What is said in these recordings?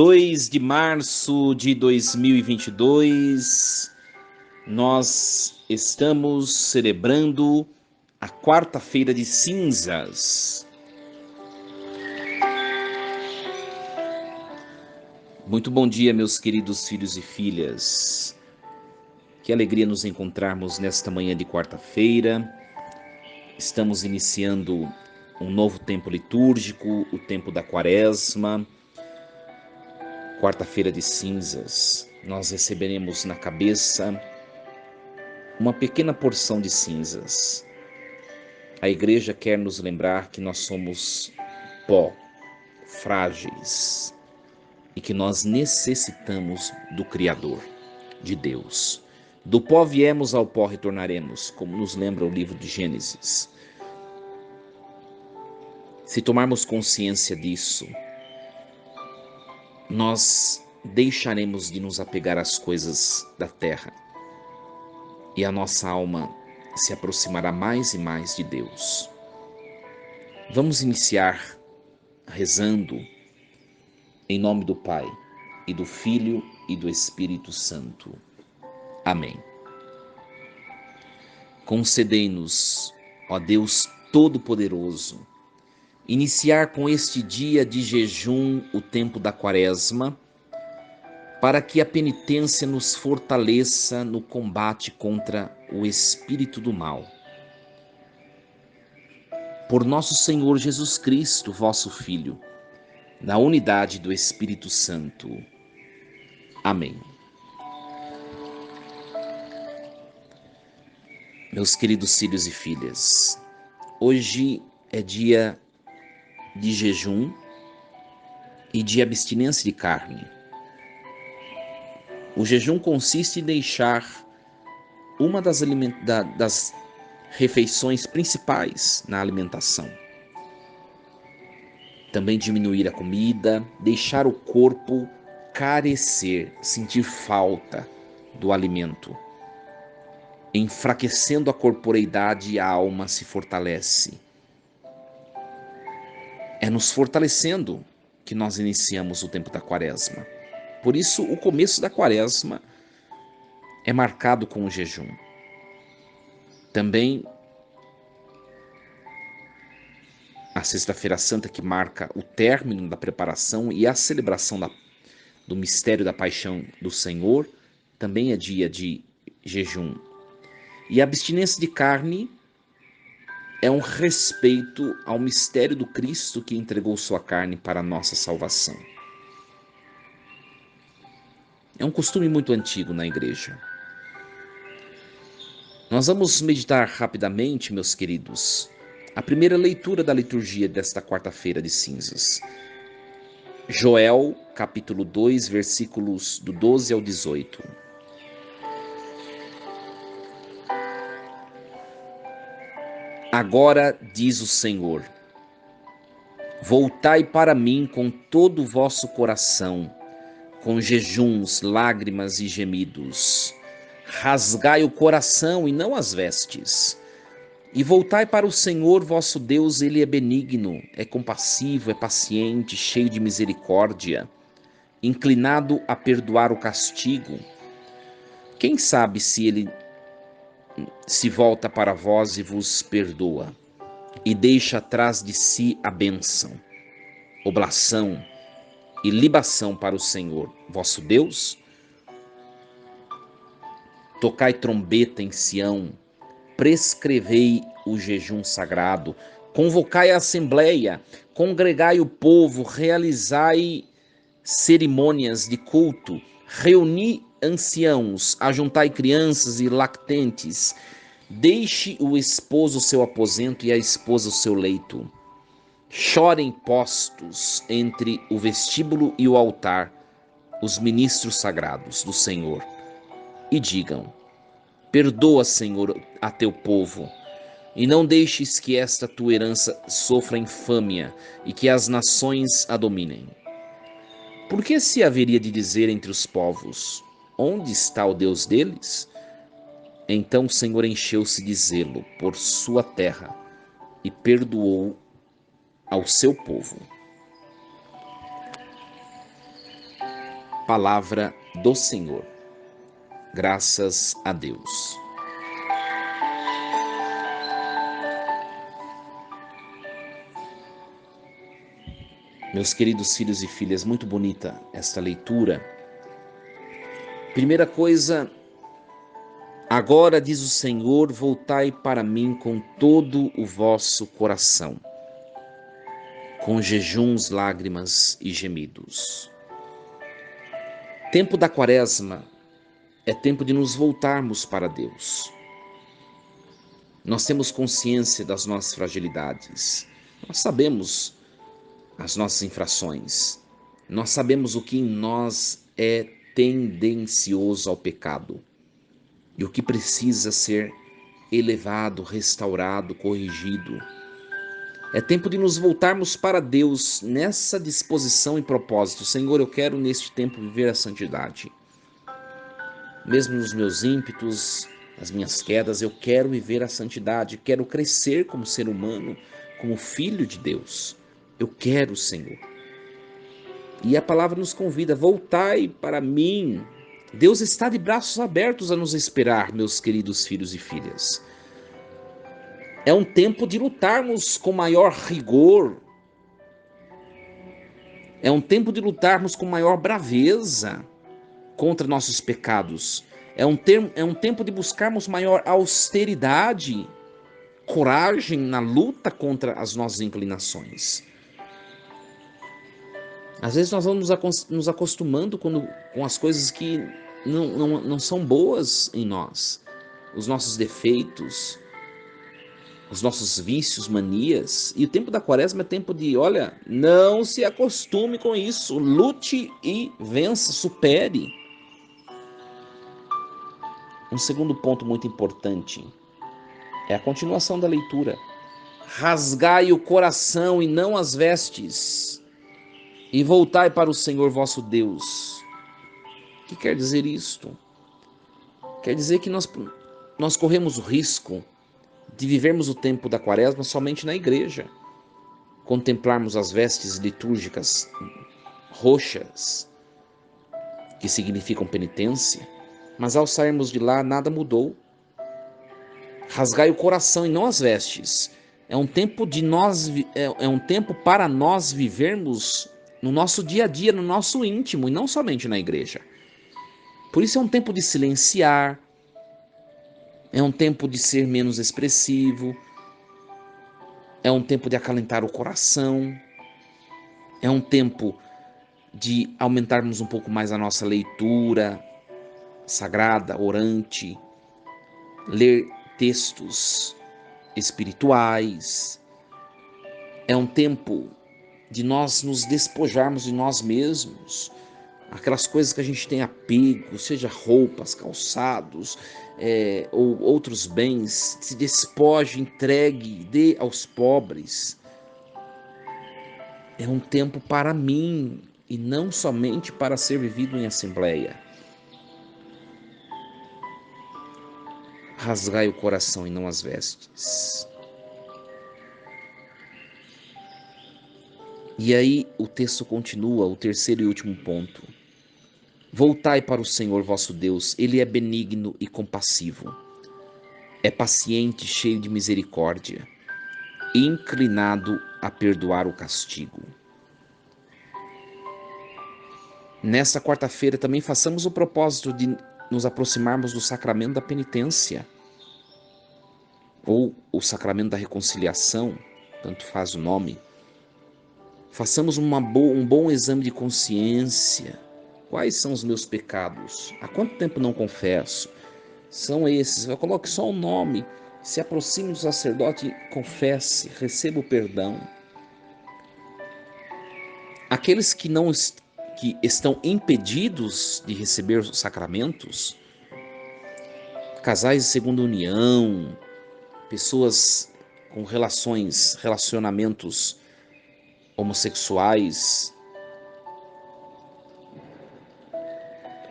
2 de março de 2022, nós estamos celebrando a quarta-feira de cinzas. Muito bom dia, meus queridos filhos e filhas. Que alegria nos encontrarmos nesta manhã de quarta-feira. Estamos iniciando um novo tempo litúrgico, o tempo da Quaresma. Quarta-feira de cinzas, nós receberemos na cabeça uma pequena porção de cinzas. A igreja quer nos lembrar que nós somos pó, frágeis, e que nós necessitamos do Criador, de Deus. Do pó viemos, ao pó retornaremos, como nos lembra o livro de Gênesis. Se tomarmos consciência disso, nós deixaremos de nos apegar às coisas da terra e a nossa alma se aproximará mais e mais de Deus. Vamos iniciar rezando em nome do Pai e do Filho e do Espírito Santo. Amém. Concedei-nos, ó Deus Todo-Poderoso, iniciar com este dia de jejum o tempo da Quaresma, para que a penitência nos fortaleça no combate contra o espírito do mal. Por nosso Senhor Jesus Cristo, vosso Filho, na unidade do Espírito Santo. Amém. Meus queridos filhos e filhas, hoje é dia de jejum e de abstinência de carne. O jejum consiste em deixar uma das refeições principais na alimentação. Também diminuir a comida, deixar o corpo carecer, sentir falta do alimento. Enfraquecendo a corporeidade, a alma se fortalece. É nos fortalecendo que nós iniciamos o tempo da Quaresma. Por isso, o começo da Quaresma é marcado com o jejum. Também a Sexta-feira Santa, que marca o término da preparação e a celebração do mistério da paixão do Senhor, também é dia de jejum. E a abstinência de carne é um respeito ao mistério do Cristo que entregou sua carne para a nossa salvação. É um costume muito antigo na igreja. Nós vamos meditar rapidamente, meus queridos, a primeira leitura da liturgia desta quarta-feira de cinzas. Joel, capítulo 2, versículos do 12 ao 18. Agora diz o Senhor: voltai para mim com todo o vosso coração, com jejuns, lágrimas e gemidos. Rasgai o coração e não as vestes. E voltai para o Senhor vosso Deus, ele é benigno, é compassivo, é paciente, cheio de misericórdia, inclinado a perdoar o castigo. Quem sabe se ele se volta para vós e vos perdoa, e deixa atrás de si a bênção, oblação e libação para o Senhor, vosso Deus? Tocai trombeta em Sião, prescrevei o jejum sagrado, convocai a assembleia, congregai o povo, realizai cerimônias de culto, reuni anciãos, ajuntai crianças e lactentes, deixe o esposo o seu aposento e a esposa o seu leito. Chorem postos entre o vestíbulo e o altar os ministros sagrados do Senhor e digam: perdoa, Senhor, a teu povo, e não deixes que esta tua herança sofra infâmia e que as nações a dominem. Por que se haveria de dizer entre os povos: onde está o Deus deles? Então o Senhor encheu-se de zelo por sua terra e perdoou ao seu povo. palavra do Senhor. Graças a Deus. Meus queridos filhos e filhas, muito bonita esta leitura. Primeira coisa, agora diz o Senhor, voltai para mim com todo o vosso coração, com jejuns, lágrimas e gemidos. Tempo da Quaresma é tempo de nos voltarmos para Deus. Nós temos consciência das nossas fragilidades. Nós sabemos as nossas infrações. Nós sabemos o que em nós é tendencioso ao pecado e o que precisa ser elevado, restaurado, corrigido. É tempo de nos voltarmos para Deus nessa disposição e propósito. Senhor, eu quero neste tempo viver a santidade. Mesmo nos meus ímpetos, nas minhas quedas, eu quero viver a santidade, quero crescer como ser humano, como filho de Deus. Eu quero, Senhor. E a palavra nos convida, voltai para mim. Deus está de braços abertos a nos esperar, meus queridos filhos e filhas. É um tempo de lutarmos com maior rigor. É um tempo de lutarmos com maior braveza contra nossos pecados. É um tempo de buscarmos maior austeridade, coragem na luta contra as nossas inclinações. Às vezes nós vamos nos acostumando com as coisas que não são boas em nós. Os nossos defeitos, os nossos vícios, manias. E o tempo da Quaresma é tempo de, olha, não se acostume com isso. Lute e vença, supere. Um segundo ponto muito importante é a continuação da leitura. Rasgai o coração e não as vestes, e voltai para o Senhor vosso Deus. O que quer dizer isto? Quer dizer que nós corremos o risco de vivermos o tempo da Quaresma somente na igreja, contemplarmos as vestes litúrgicas roxas, que significam penitência, mas ao sairmos de lá nada mudou. Rasgai o coração e não as vestes. É um tempo um tempo para nós vivermos no nosso dia a dia, no nosso íntimo e não somente na igreja. Por isso é um tempo de silenciar, é um tempo de ser menos expressivo, é um tempo de acalentar o coração, é um tempo de aumentarmos um pouco mais a nossa leitura sagrada, orante, ler textos espirituais. É um tempo de nós nos despojarmos de nós mesmos, aquelas coisas que a gente tem apego, seja roupas, calçados, ou outros bens, se despoje, entregue, dê aos pobres. É um tempo para mim e não somente para ser vivido em assembleia. Rasgai o coração e não as vestes. E aí o texto continua, o terceiro e último ponto. Voltai para o Senhor vosso Deus, Ele é benigno e compassivo. É paciente, cheio de misericórdia, inclinado a perdoar o castigo. Nesta quarta-feira também façamos o propósito de nos aproximarmos do sacramento da penitência, ou o sacramento da reconciliação, tanto faz o nome. Façamos um bom exame de consciência. Quais são os meus pecados? Há quanto tempo não confesso? São esses. Coloque só o nome. Se aproxime do sacerdote, confesse, receba o perdão. Aqueles que estão impedidos de receber os sacramentos, casais de segunda união, pessoas com relacionamentos homossexuais,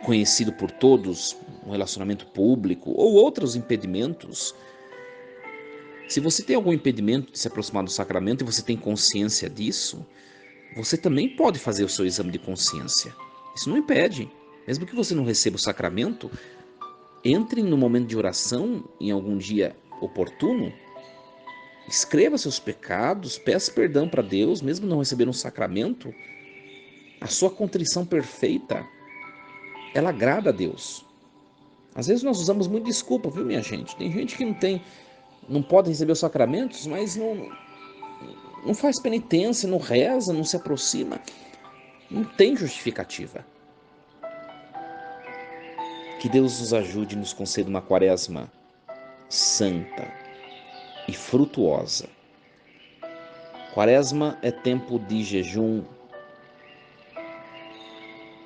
conhecido por todos, um relacionamento público ou outros impedimentos. Se você tem algum impedimento de se aproximar do sacramento e você tem consciência disso, você também pode fazer o seu exame de consciência. Isso não impede. Mesmo que você não receba o sacramento, entre no momento de oração em algum dia oportuno, escreva seus pecados, peça perdão para Deus, mesmo não receber um sacramento. A sua contrição perfeita, ela agrada a Deus. Às vezes nós usamos muito desculpa, viu, minha gente? Tem gente que não pode receber os sacramentos, mas não faz penitência, não reza, não se aproxima. Não tem justificativa. Que Deus nos ajude e nos conceda uma quaresma santa e frutuosa. Quaresma é tempo de jejum,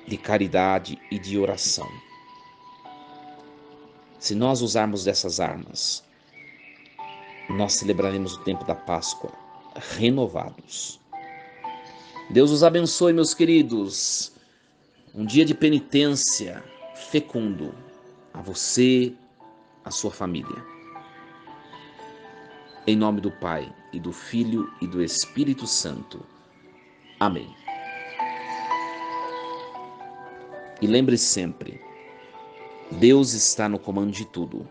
de caridade e de oração. Se nós usarmos dessas armas, nós celebraremos o tempo da Páscoa renovados. Deus os abençoe, meus queridos. Um dia de penitência fecundo a você, a sua família. Em nome do Pai, e do Filho, e do Espírito Santo. Amém. E lembre sempre, Deus está no comando de tudo.